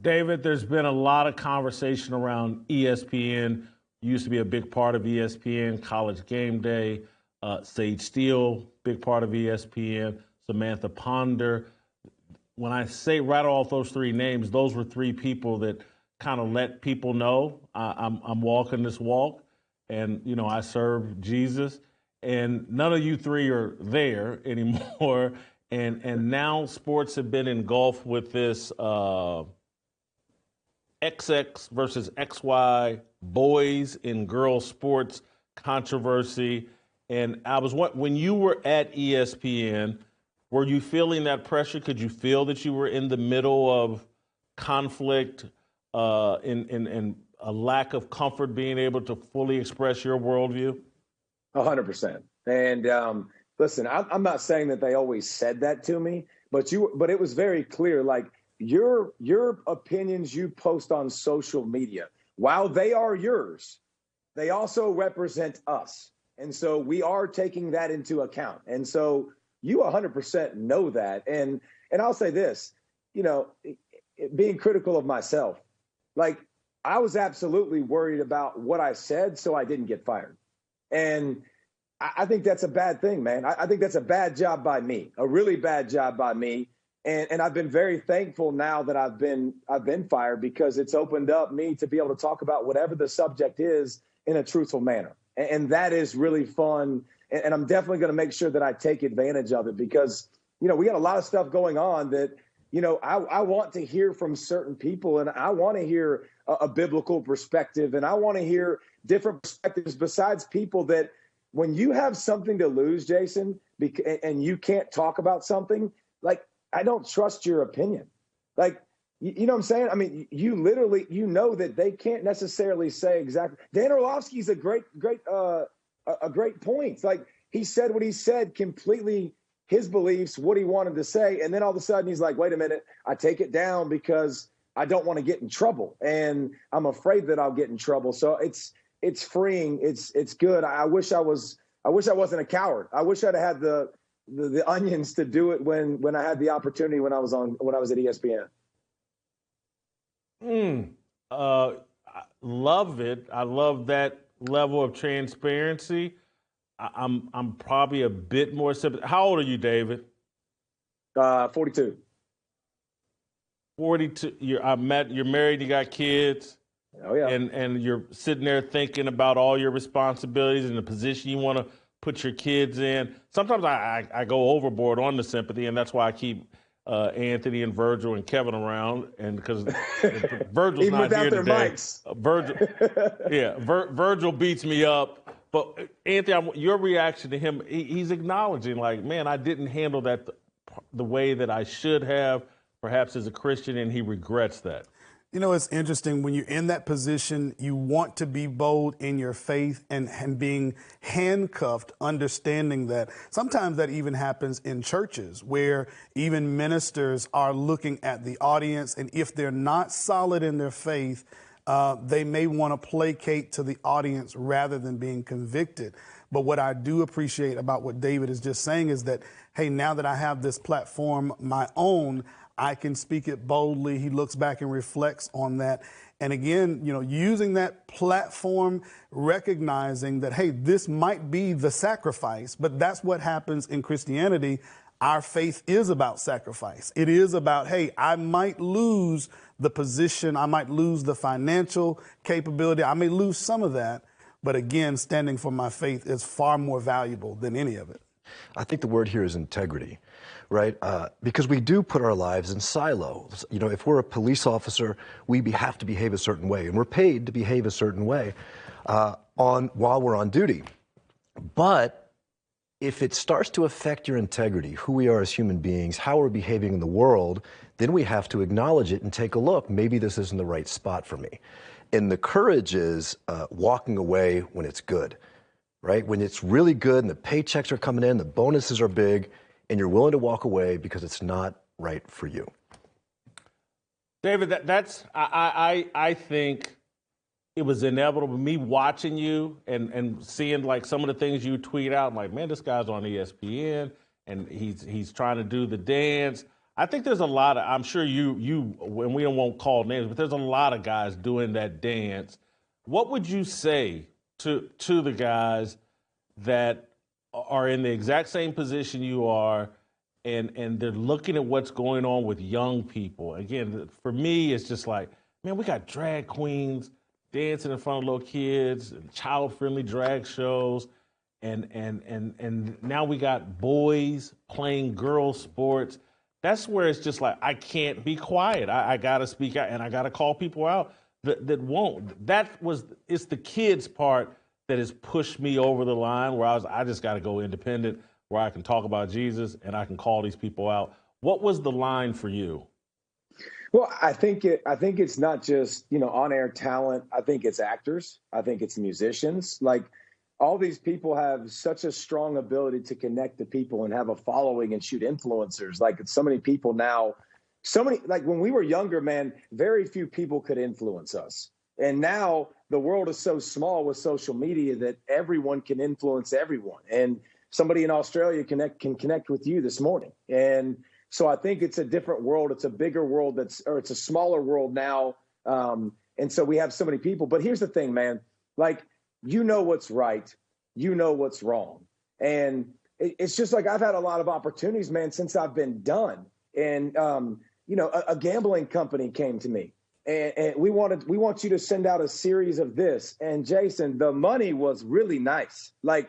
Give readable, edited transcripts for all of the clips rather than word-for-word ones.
David, there's been a lot of conversation around ESPN. Used to be a big part of ESPN, College Game Day, Sage Steele, big part of ESPN, Samantha Ponder. When I say rattle off those three names, those were three people that kind of let people know I'm walking this walk, and I serve Jesus. And none of you three are there anymore. And now sports have been engulfed with this XX versus XY boys in girls sports controversy. And when you were at ESPN, were you feeling that pressure? Could you feel that you were in the middle of conflict and a lack of comfort being able to fully express your worldview? 100%. And listen, I'm not saying that they always said that to me, but it was very clear. Like your opinions you post on social media, while they are yours, they also represent us. And so we are taking that into account. And so you 100% know that. And I'll say this, being critical of myself, like I was absolutely worried about what I said so I didn't get fired. And I think that's a bad thing, man. I think that's a bad job by me, a really bad job by me. And I've been very thankful now that I've been fired, because it's opened up me to be able to talk about whatever the subject is in a truthful manner. And that is really fun. And I'm definitely going to make sure that I take advantage of it, because, we got a lot of stuff going on that, I want to hear from certain people, and I want to hear a biblical perspective, and I want to hear different perspectives besides people that, when you have something to lose, Jason, and you can't talk about something, like, I don't trust your opinion. Like, you know what I'm saying? I mean, you literally, that they can't necessarily say exactly. Dan Orlovsky's a great point. Like, he said what he said, completely his beliefs, what he wanted to say. And then all of a sudden he's like, wait a minute, I take it down because I don't want to get in trouble. And I'm afraid that I'll get in trouble. So it's freeing. It's good. I wish I wasn't a coward. I wish I'd had the onions to do it when I had the opportunity when I was at ESPN. I love it. I love that level of transparency. I'm probably a bit more sympathetic. How old are you, David? 42. 42. You're married. You got kids. Oh yeah. And you're sitting there thinking about all your responsibilities and the position you want to put your kids in. Sometimes I go overboard on the sympathy, and that's why I keep Anthony and Virgil and Kevin around, and because Virgil's even not without here their today. Mics. Virgil beats me up. But Anthony, your reaction to him, he's acknowledging, like, man, I didn't handle that the way that I should have, perhaps as a Christian, and he regrets that. It's interesting when you're in that position, you want to be bold in your faith and being handcuffed, understanding that sometimes that even happens in churches where even ministers are looking at the audience, and if they're not solid in their faith, they may want to placate to the audience rather than being convicted. But what I do appreciate about what David is just saying is that, hey, now that I have this platform, my own, I can speak it boldly. He looks back and reflects on that. And again, using that platform, recognizing that, hey, this might be the sacrifice, but that's what happens in Christianity. Our faith is about sacrifice. It is about, hey, I might lose the position. I might lose the financial capability. I may lose some of that. But again, standing for my faith is far more valuable than any of it. I think the word here is integrity, right? Because we do put our lives in silos. If we're a police officer, we have to behave a certain way, and we're paid to behave a certain way while we're on duty. But if it starts to affect your integrity, who we are as human beings, how we're behaving in the world, then we have to acknowledge it and take a look. Maybe this isn't the right spot for me. And the courage is walking away when it's good, right? When it's really good and the paychecks are coming in, the bonuses are big, and you're willing to walk away because it's not right for you. David, I think it was inevitable. Me watching you and seeing like some of the things you tweet out, I'm like, man, this guy's on ESPN and he's trying to do the dance. I think there's a lot of, I'm sure and we won't call names, but there's a lot of guys doing that dance. What would you say to the guys that are in the exact same position you are, and they're looking at what's going on with young people? Again, for me, it's just like, man, we got drag queens dancing in front of little kids, and child-friendly drag shows, and now we got boys playing girl sports. That's where it's just like, I can't be quiet. I got to speak out, and I got to call people out that won't. It's the kids part that has pushed me over the line where I just got to go independent, where I can talk about Jesus and I can call these people out. What was the line for you? Well, I think it's not just, on-air talent. I think it's actors. I think it's musicians. Like, all these people have such a strong ability to connect to people and have a following and shoot influencers. Like, so many people now, like when we were younger, man, very few people could influence us. And now the world is so small with social media that everyone can influence everyone. And somebody in Australia can connect with you this morning. And so I think it's a different world. It's a bigger world it's a smaller world now. And so we have so many people. But here's the thing, man, like, what's right, what's wrong. And it's just like, I've had a lot of opportunities, man, since I've been done. And, a gambling company came to me and we want you to send out a series of this. And Jason, the money was really nice. Like,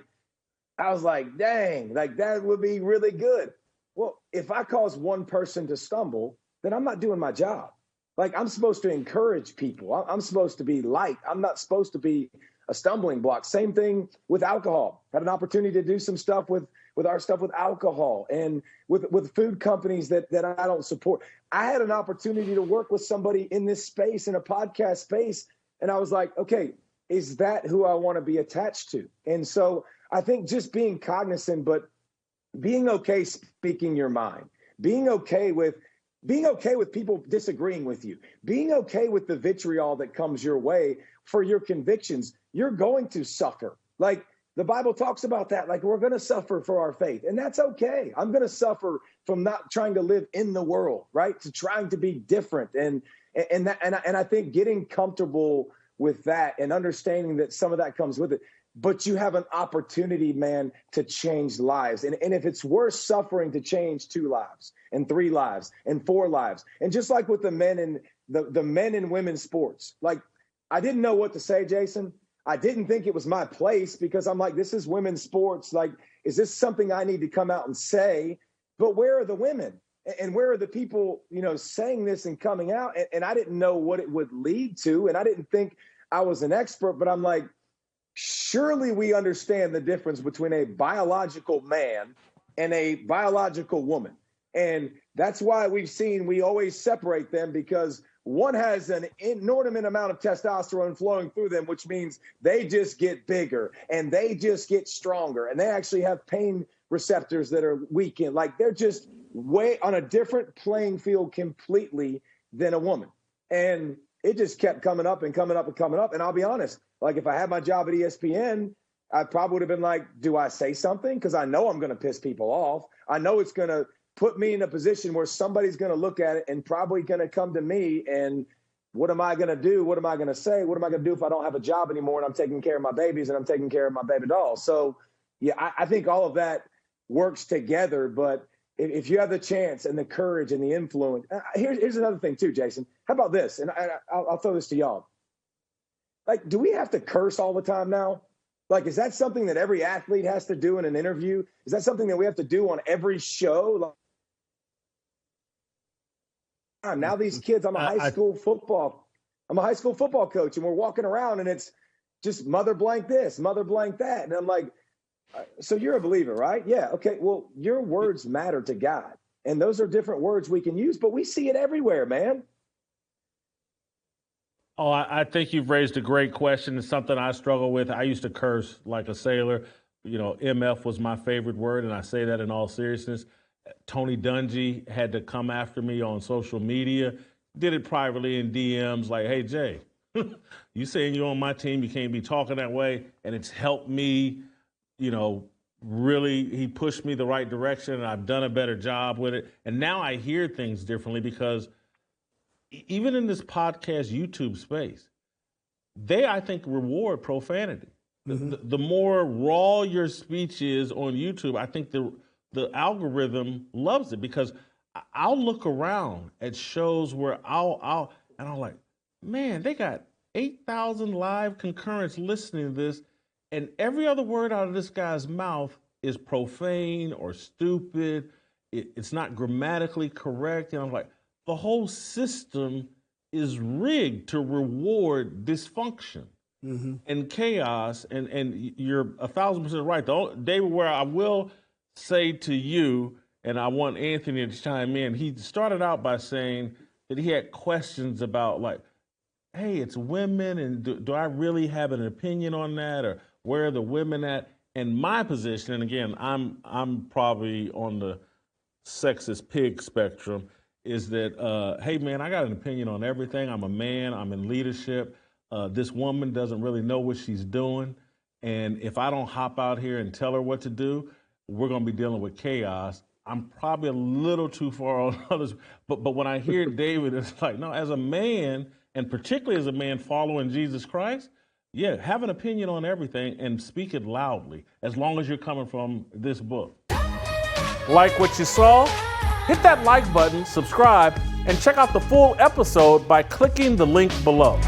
I was like, dang, like that would be really good. Well, if I cause one person to stumble, then I'm not doing my job. Like, I'm supposed to encourage people. I'm supposed to be light. I'm not supposed to be a stumbling block. Same thing with alcohol. Had an opportunity to do some stuff with our stuff with alcohol and with food companies that I don't support. I had an opportunity to work with somebody in this space, in a podcast space. And I was like, okay, is that who I want to be attached to? And so I think just being cognizant, but being okay speaking your mind, being okay with people disagreeing with you, being okay with the vitriol that comes your way for your convictions. You're going to suffer. Like, the Bible talks about that. Like, we're going to suffer for our faith, and that's okay. I'm going to suffer from not trying to live in the world, right? To trying to be different. And I think getting comfortable with that and understanding that some of that comes with it. But you have an opportunity, man, to change lives. And if it's worth suffering to change 2 lives and 3 lives and 4 lives, and just like with the men and women's sports, like, I didn't know what to say, Jason. I didn't think it was my place, because I'm like, this is women's sports. Like, is this something I need to come out and say? But where are the women? And where are the people, saying this and coming out? And I didn't know what it would lead to. And I didn't think I was an expert, but I'm like, surely we understand the difference between a biological man and a biological woman. And that's why we always separate them, because one has an inordinate amount of testosterone flowing through them, which means they just get bigger and they just get stronger. And they actually have pain receptors that are weakened. Like, they're just way on a different playing field completely than a woman. And it just kept coming up and coming up and coming up. And I'll be honest, like, if I had my job at ESPN, I probably would have been like, do I say something? Because I know I'm going to piss people off. I know it's going to put me in a position where somebody's going to look at it and probably going to come to me. And what am I going to do? What am I going to say? What am I going to do if I don't have a job anymore and I'm taking care of my babies and I'm taking care of my baby dolls? So, yeah, I think all of that works together. But if you have the chance and the courage and the influence, here's another thing too, Jason. How about this? And I'll throw this to y'all. Like, do we have to curse all the time now? Like, is that something that every athlete has to do in an interview? Is that something that we have to do on every show? Now these kids, I'm a high school football coach, and we're walking around and it's just mother blank this, mother blank that. And I'm like, so you're a believer, right? Yeah. Okay. Well, your words matter to God, and those are different words we can use, but we see it everywhere, man. Oh, I think you've raised a great question. It's something I struggle with. I used to curse like a sailor. MF was my favorite word, and I say that in all seriousness. Tony Dungy had to come after me on social media, did it privately in DMs, like, hey, Jay, you saying you're on my team, you can't be talking that way. And it's helped me, really, he pushed me the right direction, and I've done a better job with it. And now I hear things differently because even in this podcast YouTube space, they, I think, reward profanity. The more raw your speech is on YouTube, I think the algorithm loves it, because I'll look around at shows where I'm like, man, they got 8,000 live concurrents listening to this, and every other word out of this guy's mouth is profane or stupid. It's not grammatically correct. And I'm like, the whole system is rigged to reward dysfunction and chaos. And you're 1,000% right. David, where I will say to you, and I want Anthony to chime in, he started out by saying that he had questions about, like, hey, it's women, and do I really have an opinion on that, or where are the women at? And my position, and again, I'm probably on the sexist pig spectrum, is that, hey, man, I got an opinion on everything. I'm a man. I'm in leadership. This woman doesn't really know what she's doing. And if I don't hop out here and tell her what to do, we're going to be dealing with chaos. I'm probably a little too far on others. But when I hear David, it's like, no, as a man, and particularly as a man following Jesus Christ, yeah, have an opinion on everything and speak it loudly, as long as you're coming from this book. Like what you saw? Hit that like button, subscribe, and check out the full episode by clicking the link below.